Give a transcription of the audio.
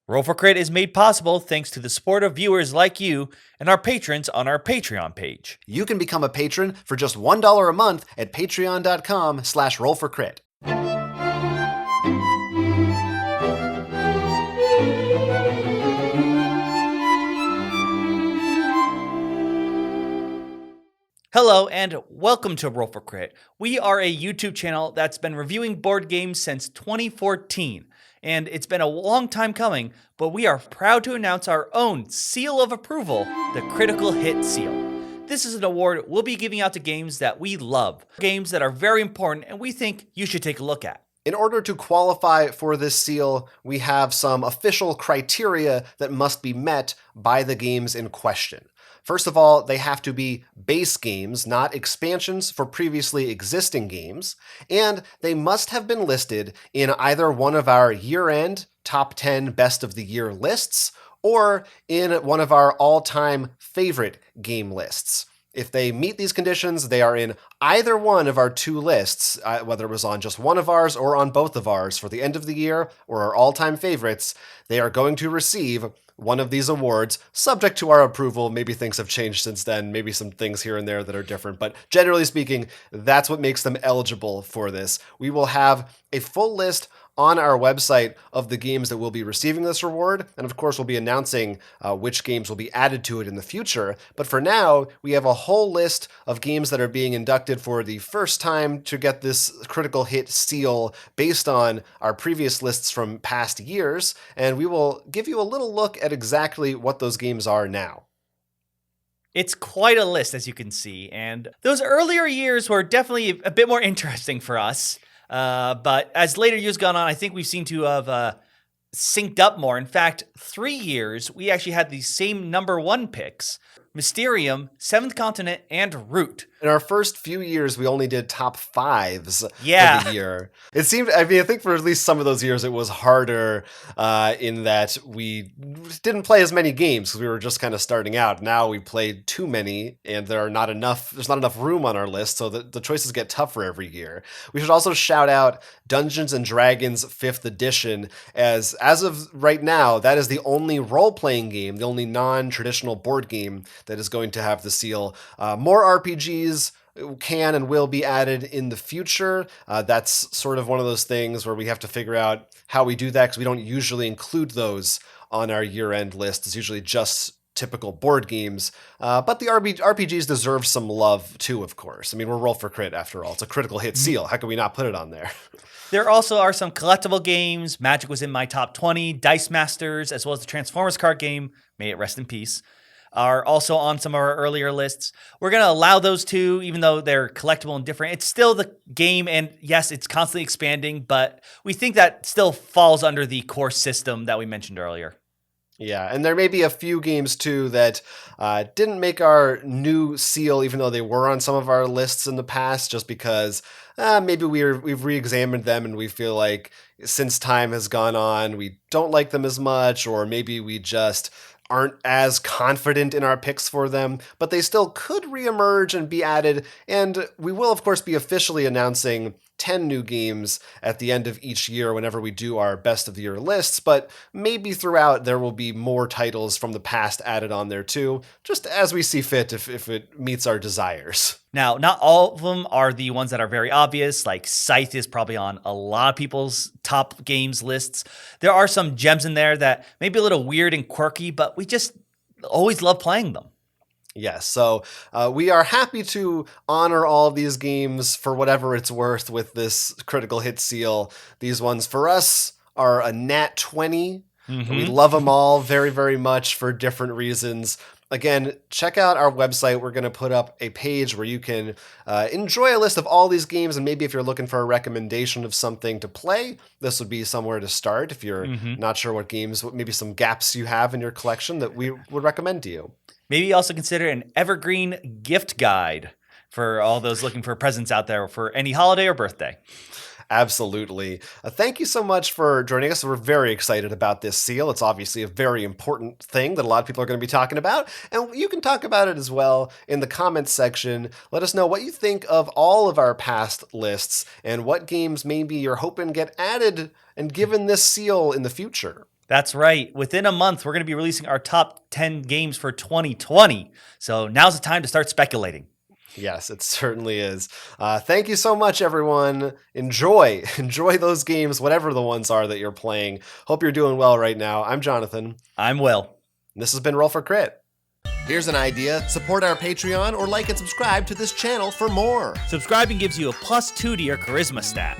Roll for Crit is made possible thanks to the support of viewers like you and our patrons on our Patreon page. You can become a patron for just $1 a month at patreon.com/rollforcrit. Hello and welcome to Roll for Crit. We are a YouTube channel that's been reviewing board games since 2014. And it's been a long time coming, but we are proud to announce our own seal of approval, the Critical Hit Seal. This is an award we'll be giving out to games that we love, games that are very important and we think you should take a look at. In order to qualify for this seal, we have some official criteria that must be met by the games in question. First of all, they have to be base games, not expansions for previously existing games, and they must have been listed in either one of our year-end top 10 best of the year lists or in one of our all-time favorite game lists. If they meet these conditions, they are in either one of our two lists, whether it was on just one of ours or on both of ours for the end of the year or our all-time favorites, they are going to receive one of these awards, subject to our approval. Maybe things have changed since then, maybe some things here and there that are different, but generally speaking, that's what makes them eligible for this. We will have a full list on our website of the games that will be receiving this reward, and of course we'll be announcing which games will be added to it in the future, but for now, we have a whole list of games that are being inducted for the first time to get this critical hit seal based on our previous lists from past years, and we will give you a little look at exactly what those games are now. It's quite a list, as you can see, and those earlier years were definitely a bit more interesting for us. But as later years gone on, I think we seem to have synced up more. In fact, 3 years, we actually had the same number one picks: Mysterium, Seventh Continent, and Root. In our first few years, we only did top fives for the year. It seemed, I think for at least some of those years, it was harder in that we didn't play as many games because we were just kind of starting out. Now we played too many and there's not enough room on our list, so the choices get tougher every year. We should also shout out Dungeons & Dragons 5th edition, as of right now, that is the only role-playing game, the only non-traditional board game that is going to have the seal. More RPGs can and will be added in the future. That's sort of one of those things where we have to figure out how we do that because we don't usually include those on our year-end list. It's usually just typical board games. But the RPGs deserve some love too, of course. I mean, we're Roll for Crit after all. It's a critical hit seal. How can we not put it on there? There also are some collectible games. Magic was in my top 20. Dice Masters, as well as the Transformers card game, may it rest in peace, are also on some of our earlier lists. We're going to allow those two, even though they're collectible and different. It's still the game, and yes, it's constantly expanding, but we think that still falls under the core system that we mentioned earlier. Yeah, and there may be a few games, too, that didn't make our new seal, even though they were on some of our lists in the past, just because maybe we've re-examined them and we feel like since time has gone on, we don't like them as much, or maybe we just aren't as confident in our picks for them, but they still could reemerge and be added, and we will, of course, be officially announcing 10 new games at the end of each year whenever we do our best of the year lists, but maybe throughout there will be more titles from the past added on there too, just as we see fit if it meets our desires. Now, not all of them are the ones that are very obvious, like Scythe is probably on a lot of people's top games lists. There are some gems in there that may be a little weird and quirky, but we just always love playing them. Yes, so we are happy to honor all of these games for whatever it's worth with this critical hit seal. These ones for us are a nat 20. Mm-hmm. We love them all very, very much for different reasons. Again, check out our website. We're going to put up a page where you can enjoy a list of all these games, and maybe if you're looking for a recommendation of something to play, this would be somewhere to start. If you're not sure what games, maybe some gaps you have in your collection that we would recommend to you. Maybe also consider an evergreen gift guide for all those looking for presents out there for any holiday or birthday. Absolutely. Thank you so much for joining us. We're very excited about this seal. It's obviously a very important thing that a lot of people are going to be talking about, and you can talk about it as well in the comments section. Let us know what you think of all of our past lists and what games maybe you're hoping get added and given this seal in the future. That's right. Within a month, we're going to be releasing our top 10 games for 2020. So now's the time to start speculating. Yes, it certainly is. Thank you so much, everyone. Enjoy those games, whatever the ones are that you're playing. Hope you're doing well right now. I'm Jonathan. I'm Will. This has been Roll for Crit. Here's an idea. Support our Patreon or like and subscribe to this channel for more. Subscribing gives you a +2 to your charisma stat.